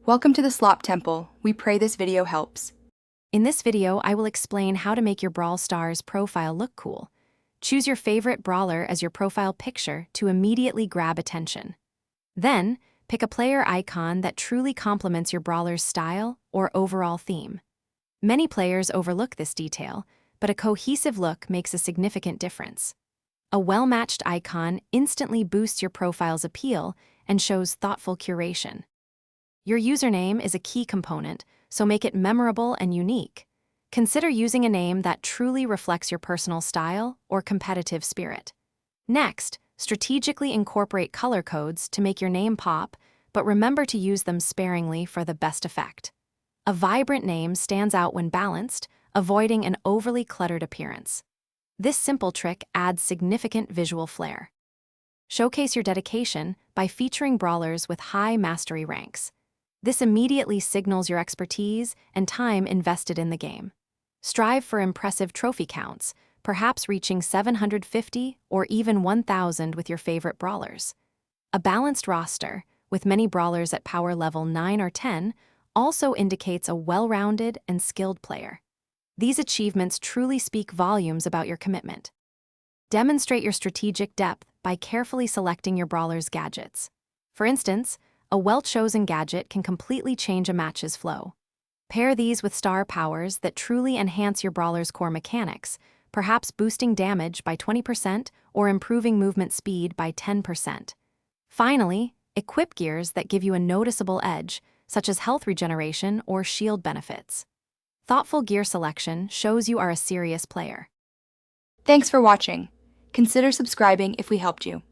Welcome to the Slop Temple. We pray this video helps. In this video, I will explain how to make your Brawl Stars profile look cool. Choose your favorite brawler as your profile picture to immediately grab attention. Then, pick a player icon that truly complements your brawler's style or overall theme. Many players overlook this detail, but a cohesive look makes a significant difference. A well-matched icon instantly boosts your profile's appeal and shows thoughtful curation. Your username is a key component, so make it memorable and unique. Consider using a name that truly reflects your personal style or competitive spirit. Next, strategically incorporate color codes to make your name pop, but remember to use them sparingly for the best effect. A vibrant name stands out when balanced, avoiding an overly cluttered appearance. This simple trick adds significant visual flair. Showcase your dedication by featuring brawlers with high mastery ranks. This immediately signals your expertise and time invested in the game. Strive for impressive trophy counts, perhaps reaching 750 or even 1,000 with your favorite brawlers. A balanced roster, with many brawlers at power level 9 or 10, also indicates a well-rounded and skilled player. These achievements truly speak volumes about your commitment. Demonstrate your strategic depth by carefully selecting your brawler's gadgets. For instance, a well-chosen gadget can completely change a match's flow. Pair these with star powers that truly enhance your brawler's core mechanics, perhaps boosting damage by 20% or improving movement speed by 10%. Finally, equip gears that give you a noticeable edge, such as health regeneration or shield benefits. Thoughtful gear selection shows you are a serious player. Thanks for watching. Consider subscribing if we helped you.